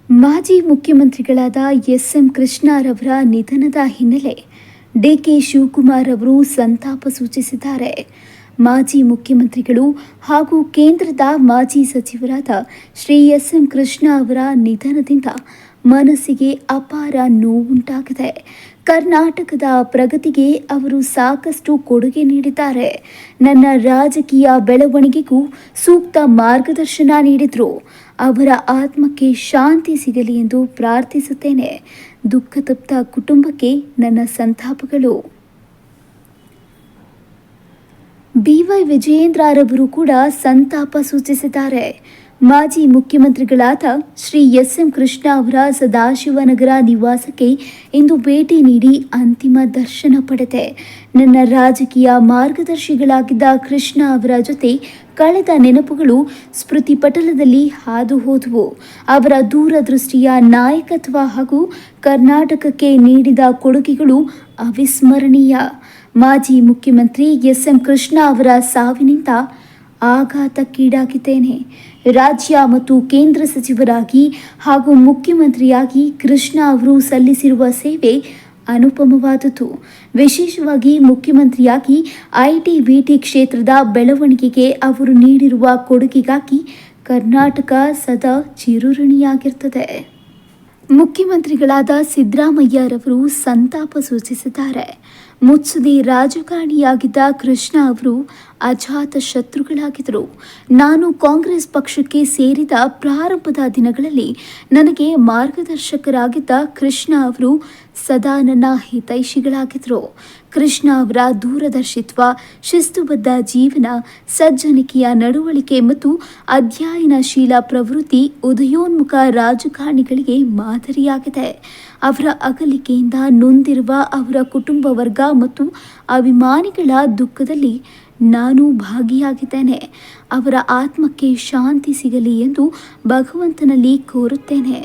ಮಾಜಿ ಮುಖ್ಯಮಂತ್ರಿಗಳಾದ ಎಸ್.ಎಂ. ಕೃಷ್ಣರವರ ನಿಧನದ ಹಿನ್ನೆಲೆ ಡಿ.ಕೆ. ಶಿವಕುಮಾರ್ ಅವರು ಸಂತಾಪ ಸೂಚಿಸಿದ್ದಾರೆ. ಮಾಜಿ ಮುಖ್ಯಮಂತ್ರಿಗಳು ಹಾಗೂ ಕೇಂದ್ರದ ಮಾಜಿ ಸಚಿವರಾದ ಶ್ರೀ ಎಸ್.ಎಂ. ಕೃಷ್ಣ ಅವರ ನಿಧನದಿಂದ ಮನಸ್ಸಿಗೆ ಅಪಾರ ನೋವುಂಟಾಗಿದೆ. ಕರ್ನಾಟಕದ ಪ್ರಗತಿಗೆ ಅವರು ಸಾಕಷ್ಟು ಕೊಡುಗೆ ನೀಡಿದ್ದಾರೆ. ನನ್ನ ರಾಜಕೀಯ ಬೆಳವಣಿಗೆಗೂ ಸೂಕ್ತ ಮಾರ್ಗದರ್ಶನ ನೀಡಿದರು. ಅವರ ಆತ್ಮಕ್ಕೆ ಶಾಂತಿ ಸಿಗಲಿ ಎಂದು ಪ್ರಾರ್ಥಿಸುತ್ತೇನೆ. ದುಃಖತಪ್ತ ಕುಟುಂಬಕ್ಕೆ ನನ್ನ ಸಂತಾಪಗಳು. ಬಿ.ವೈ. ವಿಜಯೇಂದ್ರರವರು ಕೂಡ ಸಂತಾಪ ಸೂಚಿಸಿದ್ದಾರೆ. ಮಾಜಿ ಮುಖ್ಯಮಂತ್ರಿಗಳಾದ ಶ್ರೀ ಎಸ್.ಎಂ. ಕೃಷ್ಣ ಅವರ ಸದಾಶಿವನಗರ ನಿವಾಸಕ್ಕೆ ಇಂದು ಭೇಟಿ ನೀಡಿ ಅಂತಿಮ ದರ್ಶನ ಪಡೆದೆ. ನನ್ನ ರಾಜಕೀಯ ಮಾರ್ಗದರ್ಶಿಗಳಾಗಿದ್ದ ಕೃಷ್ಣ ಅವರ ಜೊತೆ ಕಳೆದ ನೆನಪುಗಳು ಸ್ಮೃತಿ ಪಟಲದಲ್ಲಿ ಹಾದು ಹೋದವು. ಅವರ ದೂರದೃಷ್ಟಿಯ ನಾಯಕತ್ವ ಹಾಗೂ ಕರ್ನಾಟಕಕ್ಕೆ ನೀಡಿದ ಕೊಡುಗೆಗಳು ಅವಿಸ್ಮರಣೀಯ. ಮಾಜಿ ಮುಖ್ಯಮಂತ್ರಿ ಎಸ್.ಎಂ. ಕೃಷ್ಣ ಅವರ ಸಾವಿನಿಂದ ಆಘಾತಕ್ಕೀಡಾಗಿದ್ದೇನೆ. ರಾಜ್ಯ ಮತ್ತು ಕೇಂದ್ರ ಸಚಿವರಾಗಿ ಹಾಗೂ ಮುಖ್ಯಮಂತ್ರಿಯಾಗಿ ಕೃಷ್ಣ ಅವರು ಸಲ್ಲಿಸಿರುವ ಸೇವೆ ಅನುಪಮವಾದುದು. ವಿಶೇಷವಾಗಿ ಮುಖ್ಯಮಂತ್ರಿಯಾಗಿ ಐಟಿ-ಬಿಟಿ ಕ್ಷೇತ್ರದ ಬೆಳವಣಿಗೆಗೆ ಅವರು ನೀಡಿರುವ ಕೊಡುಗೆಗಾಗಿ ಕರ್ನಾಟಕ ಸದಾ ಚಿರಋಣಿಯಾಗಿರುತ್ತದೆ. ಮುಖ್ಯಮಂತ್ರಿಗಳಾದ ಸಿದ್ದರಾಮಯ್ಯರವರು ಸಂತಾಪ ಸೂಚಿಸಿದ್ದಾರೆ. ಮುತ್ಸದಿ ರಾಜಕಾರಣಿಯಾಗಿದ್ದ ಕೃಷ್ಣ ಅವರು ಅಜಾತ ಶತ್ರುಗಳಾಗಿದ್ದರು. ನಾನು ಕಾಂಗ್ರೆಸ್ ಪಕ್ಷಕ್ಕೆ ಸೇರಿದ ಪ್ರಾರಂಭದ ದಿನಗಳಲ್ಲಿ ನನಗೆ ಮಾರ್ಗದರ್ಶಕರಾಗಿದ್ದ ಕೃಷ್ಣ ಅವರು ಸದಾ ನನ್ನ ಹಿತೈಷಿಗಳಾಗಿದ್ದರು. ಕೃಷ್ಣ ಅವರ ದೂರದರ್ಶಿತ್ವ, ಶಿಸ್ತುಬದ್ಧ ಜೀವನ, ಸಜ್ಜನಿಕೆಯ ನಡವಳಿಕೆ ಮತ್ತು ಅಧ್ಯಯನಶೀಲ ಪ್ರವೃತ್ತಿ ಉದಯೋನ್ಮುಖ ರಾಜಕಾರಣಿಗಳಿಗೆ ಮಾದರಿಯಾಗಿದೆ. ಅವರ ಅಗಲಿಕೆಯಿಂದ ನೊಂದಿರುವ ಅವರ ಕುಟುಂಬ ವರ್ಗ ಮತ್ತು ಅಭಿಮಾನಿಗಳ ದುಃಖದಲ್ಲಿ ನಾನು ಭಾಗಿಯಾಗಿದ್ದೇನೆ. ಅವರ ಆತ್ಮಕ್ಕೆ ಶಾಂತಿ ಸಿಗಲಿ ಎಂದು ಭಗವಂತನಲ್ಲಿ ಕೋರುತ್ತೇನೆ.